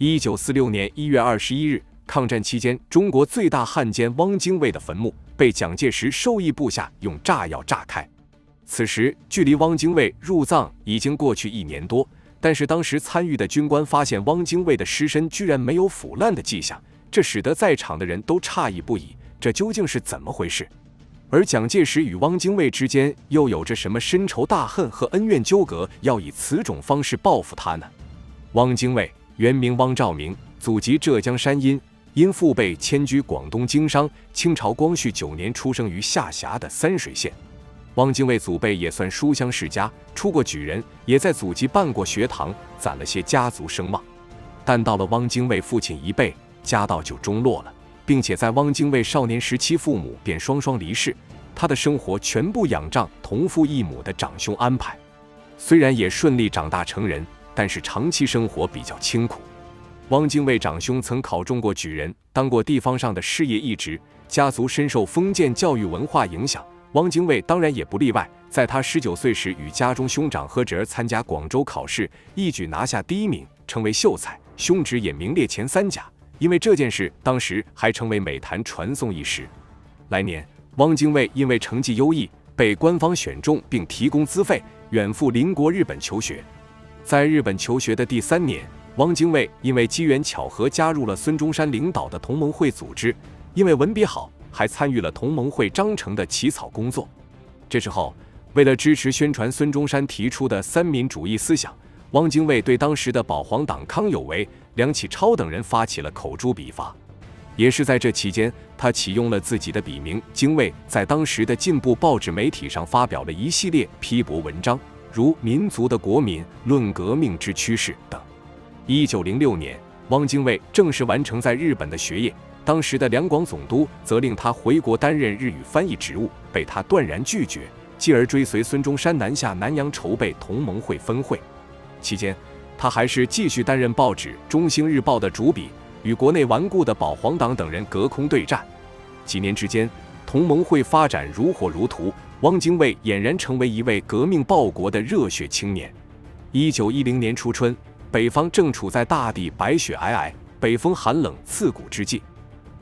1946年1月21日，抗战期间，中国最大汉奸汪精卫的坟墓被蒋介石授意部下用炸药炸开。此时，距离汪精卫入葬已经过去1年多，但是当时参与的军官发现汪精卫的尸身居然没有腐烂的迹象，这使得在场的人都诧异不已，这究竟是怎么回事？而蒋介石与汪精卫之间又有着什么深仇大恨和恩怨纠葛，要以此种方式报复他呢？汪精卫原名汪兆铭，祖籍浙江山阴，因父辈迁居广东经商，清朝光绪9年出生于下辖的三水县。汪精卫祖辈也算书香世家，出过举人，也在祖籍办过学堂，攒了些家族声望。但到了汪精卫父亲一辈，家道就中落了，并且在汪精卫少年时期，父母便双双离世，他的生活全部仰仗同父异母的长兄安排。虽然也顺利长大成人，但是长期生活比较清苦。汪精卫长兄曾考中过举人，当过地方上的事业一职，家族深受封建教育文化影响，汪精卫当然也不例外。在他19岁时，与家中兄长何哲参加广州考试，一举拿下第1名，成为秀才，兄侄也名列前3甲。因为这件事，当时还成为美谈传颂一时。来年，汪精卫因为成绩优异，被官方选中，并提供资费，远赴邻国日本求学。在日本求学的第3年，汪精卫因为机缘巧合加入了孙中山领导的同盟会组织，因为文笔好，还参与了同盟会章程的起草工作。这之后，为了支持宣传孙中山提出的三民主义思想，汪精卫对当时的保皇党康有为、梁启超等人发起了口诛笔伐。也是在这期间，他启用了自己的笔名精卫，在当时的进步报纸媒体上发表了一系列批驳文章，如《民族的国民》《论革命之趋势》等。1906年，汪精卫正式完成在日本的学业，当时的两广总督责令他回国担任日语翻译职务，被他断然拒绝，继而追随孙中山南下南洋筹备同盟会分会。期间，他还是继续担任报纸《中兴日报》的主笔，与国内顽固的保皇党等人隔空对战。几年之间，同盟会发展如火如荼，汪精卫俨然成为一位革命报国的热血青年。1910年初春，北方正处在大地白雪皑皑、北风寒冷刺骨之际，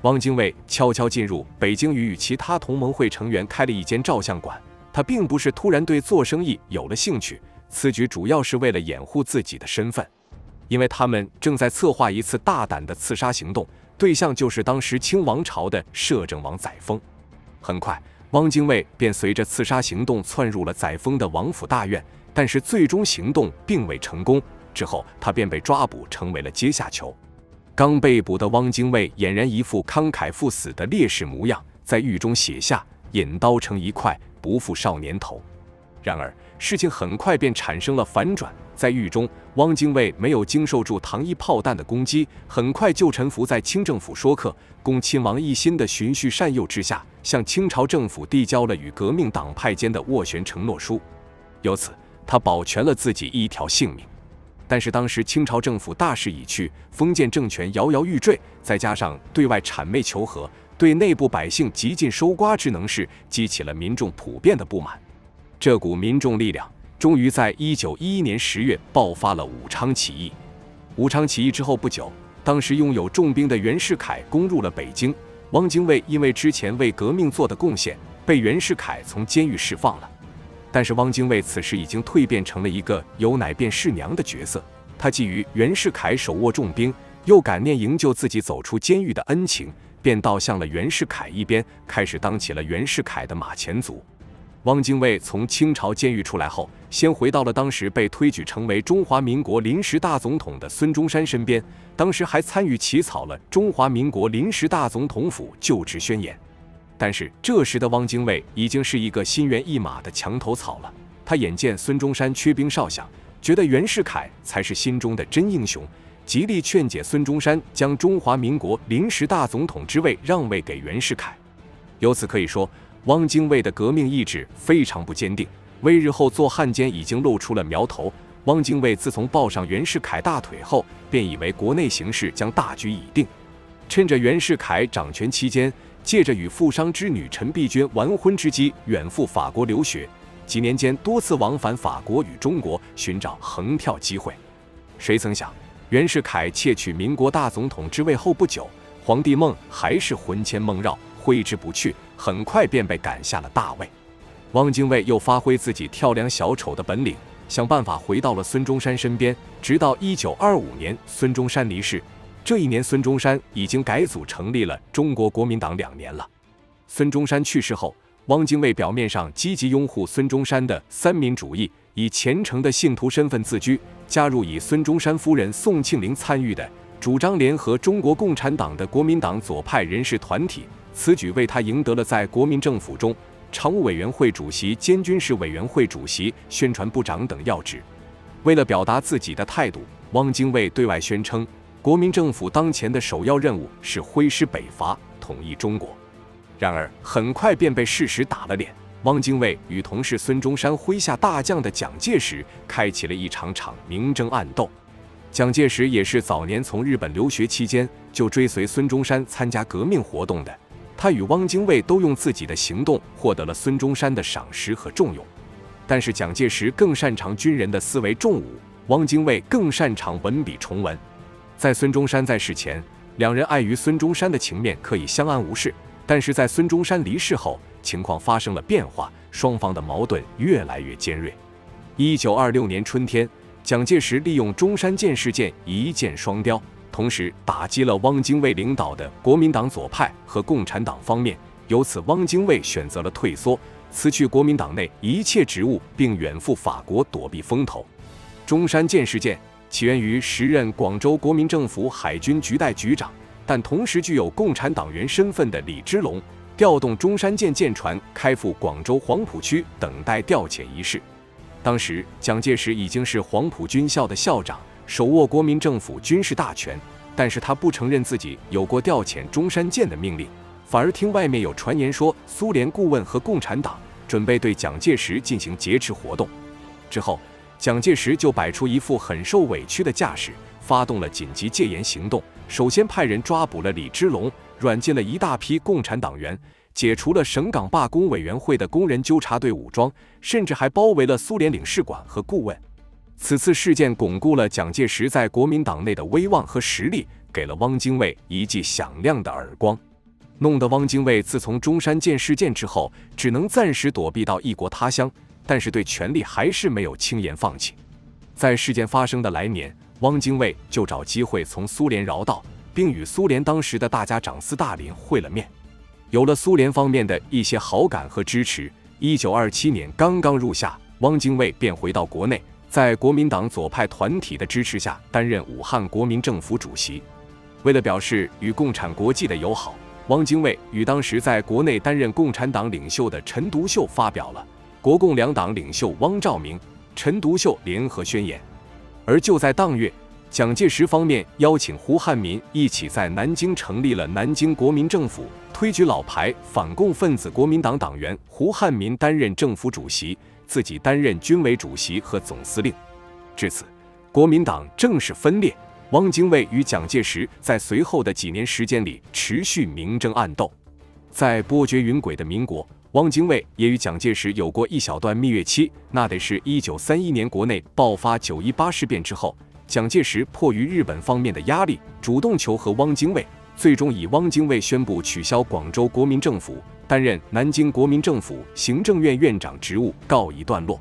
汪精卫悄悄进入北京，与其他同盟会成员开了一间照相馆。他并不是突然对做生意有了兴趣，此举主要是为了掩护自己的身份，因为他们正在策划一次大胆的刺杀行动，对象就是当时清王朝的摄政王载沣。很快，汪精卫便随着刺杀行动窜入了载沣的王府大院，但是最终行动并未成功。之后，他便被抓捕，成为了阶下囚。刚被捕的汪精卫俨然一副慷慨赴死的烈士模样，在狱中写下“引刀成一块，不负少年头”。然而，事情很快便产生了反转。在狱中，汪精卫没有经受住糖衣炮弹的攻击，很快就臣服在清政府说客、恭亲王奕欣的循序善诱之下，向清朝政府递交了与革命党派间的斡旋承诺书。由此，他保全了自己一条性命。但是当时清朝政府大势已去，封建政权摇摇欲坠，再加上对外谄媚求和，对内部百姓极尽收刮之能事，激起了民众普遍的不满。这股民众力量终于在1911年10月爆发了武昌起义。武昌起义之后不久，当时拥有重兵的袁世凯攻入了北京。汪精卫因为之前为革命做的贡献，被袁世凯从监狱释放了。但是汪精卫此时已经蜕变成了一个有奶便是娘的角色，他觊觎袁世凯手握重兵，又感念营救自己走出监狱的恩情，便倒向了袁世凯一边，开始当起了袁世凯的马前卒。汪精卫从清朝监狱出来后，先回到了当时被推举成为中华民国临时大总统的孙中山身边，当时还参与起草了中华民国临时大总统府就职宣言。但是这时的汪精卫已经是一个心猿意马的墙头草了，他眼见孙中山缺兵少饷，觉得袁世凯才是心中的真英雄，极力劝解孙中山将中华民国临时大总统之位让位给袁世凯。由此可以说，汪精卫的革命意志非常不坚定，为日后做汉奸已经露出了苗头。汪精卫自从抱上袁世凯大腿后，便以为国内形势将大局已定，趁着袁世凯掌权期间，借着与富商之女陈璧娟完婚之机，远赴法国留学。几年间多次往返法国与中国，寻找横跳机会。谁曾想，袁世凯窃取民国大总统之位后不久，皇帝梦还是魂牵梦绕，挥之不去，很快便被赶下了大位。汪精卫又发挥自己跳梁小丑的本领，想办法回到了孙中山身边，直到1925年孙中山离世。这一年，孙中山已经改组成立了中国国民党2年了。孙中山去世后，汪精卫表面上积极拥护孙中山的三民主义，以虔诚的信徒身份自居，加入以孙中山夫人宋庆龄参与的主张联合中国共产党的国民党左派人士团体，此举为他赢得了在国民政府中常务委员会主席兼军事委员会主席、宣传部长等要职。为了表达自己的态度，汪精卫对外宣称，国民政府当前的首要任务是挥师北伐，统一中国。然而，很快便被事实打了脸。汪精卫与同是孙中山麾下大将的蒋介石开启了一场明争暗斗。蒋介石也是早年从日本留学期间就追随孙中山参加革命活动的，他与汪精卫都用自己的行动获得了孙中山的赏识和重用。但是蒋介石更擅长军人的思维重武，汪精卫更擅长文笔重文。在孙中山在世前，两人碍于孙中山的情面可以相安无事，但是在孙中山离世后，情况发生了变化，双方的矛盾越来越尖锐。1926年春天，蒋介石利用中山舰事件一箭双雕，同时打击了汪精卫领导的国民党左派和共产党方面，由此汪精卫选择了退缩，辞去国民党内一切职务，并远赴法国躲避风头。中山舰事件起源于时任广州国民政府海军局代局长，但同时具有共产党员身份的李之龙，调动中山舰舰船开赴广州黄埔区等待调遣一事。当时蒋介石已经是黄埔军校的校长，手握国民政府军事大权，但是他不承认自己有过调遣中山舰的命令，反而听外面有传言说苏联顾问和共产党准备对蒋介石进行劫持活动。之后蒋介石就摆出一副很受委屈的架势，发动了紧急戒严行动，首先派人抓捕了李之龙，软禁了一大批共产党员，解除了省港罢工委员会的工人纠察队武装，甚至还包围了苏联领事馆和顾问。此次事件巩固了蒋介石在国民党内的威望和实力，给了汪精卫一记响亮的耳光，弄得汪精卫自从中山舰事件之后，只能暂时躲避到异国他乡，但是对权力还是没有轻言放弃。在事件发生的来年，汪精卫就找机会从苏联绕道，并与苏联当时的大家长斯大林会了面。有了苏联方面的一些好感和支持，1927年刚刚入夏，汪精卫便回到国内，在国民党左派团体的支持下担任武汉国民政府主席。为了表示与共产国际的友好，汪精卫与当时在国内担任共产党领袖的陈独秀发表了国共两党领袖汪兆铭、陈独秀联合宣言。而就在当月，蒋介石方面邀请胡汉民一起在南京成立了南京国民政府，推举老牌反共分子国民党党员胡汉民担任政府主席，自己担任军委主席和总司令。至此，国民党正式分裂。汪精卫与蒋介石在随后的几年时间里持续明争暗斗。在波谲云诡的民国，汪精卫也与蒋介石有过一小段蜜月期，那得是1931年国内爆发918事变之后，蒋介石迫于日本方面的压力，主动求和汪精卫，最终以汪精卫宣布取消广州国民政府，担任南京国民政府行政院院长职务告一段落。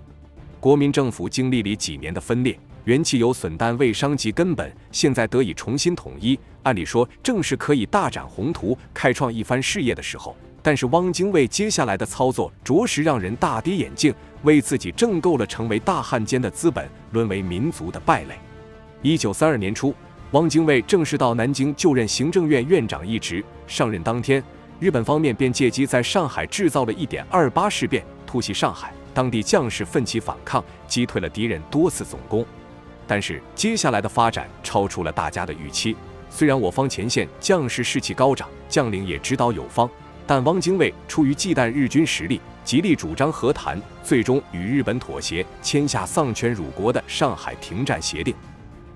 国民政府经历了几年的分裂，元气有损但未伤及根本，现在得以重新统一，按理说正是可以大展宏图，开创一番事业的时候。但是汪精卫接下来的操作着实让人大跌眼镜，为自己挣够了成为大汉奸的资本，沦为民族的败类。1932年初，汪精卫正式到南京就任行政院院长一职。上任当天，日本方面便借机在上海制造了1.28事变，突袭上海，当地将士奋起反抗，击退了敌人多次总攻。但是接下来的发展超出了大家的预期，虽然我方前线将士士气高涨，将领也指导有方，但汪精卫出于忌惮日军实力，极力主张和谈，最终与日本妥协，签下丧权辱国的上海停战协定。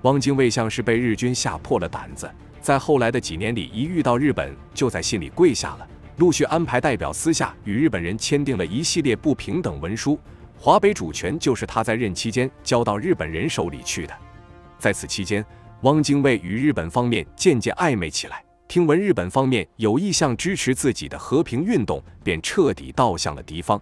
汪精卫像是被日军吓破了胆子，在后来的几年里，一遇到日本就在心里跪下了，陆续安排代表私下与日本人签订了一系列不平等文书，华北主权就是他在任期间交到日本人手里去的。在此期间，汪精卫与日本方面渐渐暧昧起来。听闻日本方面有意向支持自己的和平运动，便彻底倒向了敌方。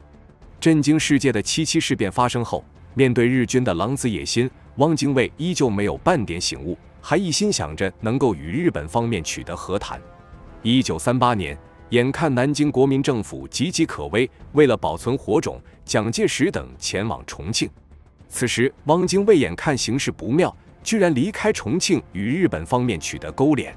震惊世界的77事变发生后，面对日军的狼子野心，汪精卫依旧没有半点醒悟，还一心想着能够与日本方面取得和谈。1938年，眼看南京国民政府岌岌可危，为了保存火种，蒋介石等前往重庆。此时，汪精卫眼看形势不妙，居然离开重庆与日本方面取得勾连。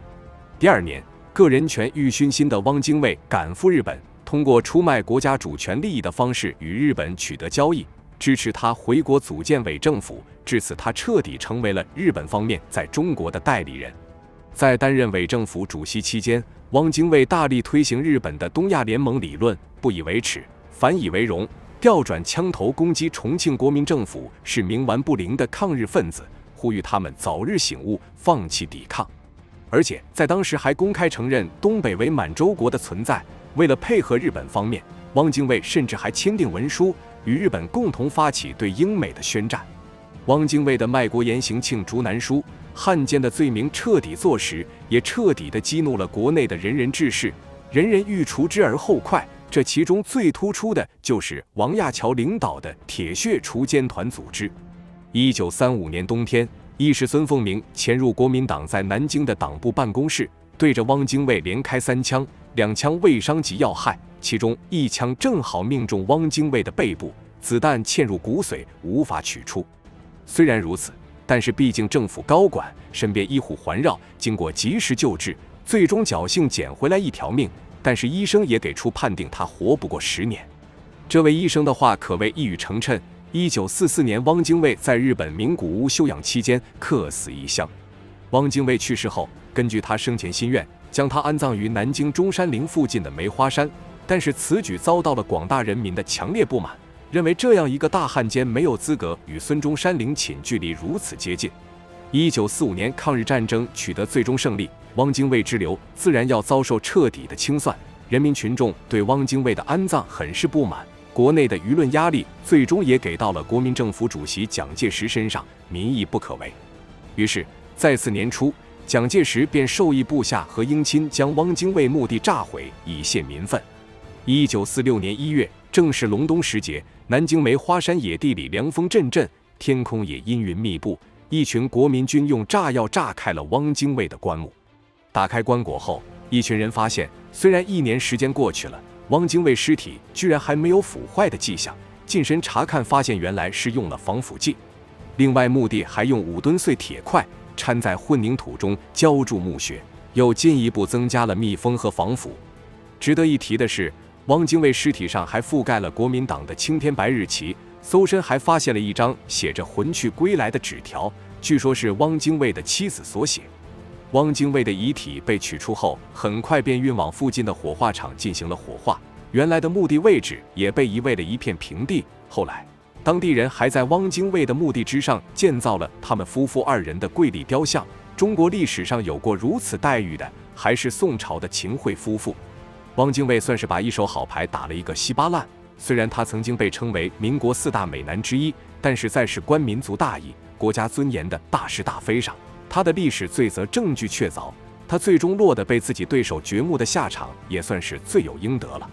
第二年，个人权欲熏心的汪精卫赶赴日本，通过出卖国家主权利益的方式与日本取得交易，支持他回国组建伪政府。至此，他彻底成为了日本方面在中国的代理人。在担任伪政府主席期间，汪精卫大力推行日本的东亚联盟理论，不以为耻，反以为荣，调转枪头攻击重庆国民政府是冥顽不灵的抗日分子，呼吁他们早日醒悟，放弃抵抗。而且在当时还公开承认东北为满洲国的存在。为了配合日本方面，汪精卫甚至还签订文书，与日本共同发起对英美的宣战。汪精卫的卖国言行罄竹难书，汉奸的罪名彻底坐实，也彻底地激怒了国内的仁人志士，人人欲除之而后快。这其中最突出的就是王亚樵领导的铁血除奸团组织。1935年冬天，义士孙凤鸣潜入国民党在南京的党部办公室，对着汪精卫连开3枪，2枪未伤及要害，其中1枪正好命中汪精卫的背部，子弹嵌入骨髓，无法取出。虽然如此，但是毕竟政府高管身边医护环绕，经过及时救治，最终侥幸捡回来1条命，但是医生也给出判定他活不过10年。这位医生的话可谓一语成谶。1944年，汪精卫在日本名古屋休养期间客死异乡。汪精卫去世后，根据他生前心愿，将他安葬于南京中山陵附近的梅花山。但是此举遭到了广大人民的强烈不满，认为这样一个大汉奸没有资格与孙中山陵寝距离如此接近。1945年抗日战争取得最终胜利，汪精卫之流自然要遭受彻底的清算。人民群众对汪精卫的安葬很是不满，国内的舆论压力最终也给到了国民政府主席蒋介石身上，民意不可违。于是再次年初，蒋介石便授意部下和英亲将汪精卫墓地炸毁，以泄民愤。1946年1月，正是隆冬时节，南京梅花山野地里凉风阵阵，天空也阴云密布，一群国民军用炸药炸开了汪精卫的棺木。打开棺椁后，一群人发现，虽然1年时间过去了，汪精卫尸体居然还没有腐坏的迹象，近身查看发现原来是用了防腐剂。另外，墓地还用5吨碎铁块掺在混凝土中浇筑墓穴，又进一步增加了密封和防腐。值得一提的是，汪精卫尸体上还覆盖了国民党的青天白日旗，搜身还发现了一张写着魂去归来的纸条，据说是汪精卫的妻子所写。汪精卫的遗体被取出后，很快便运往附近的火化场进行了火化，原来的墓地位置也被移为了一片平地。后来当地人还在汪精卫的墓地之上建造了他们夫妇2人的跪立雕像。中国历史上有过如此待遇的，还是宋朝的秦桧夫妇。汪精卫算是把一手好牌打了一个稀巴烂。虽然他曾经被称为民国4大美男之一，但是在事关民族大义、国家尊严的大是大非上，他的历史罪责证据确凿。他最终落得被自己对手掘墓的下场，也算是罪有应得了。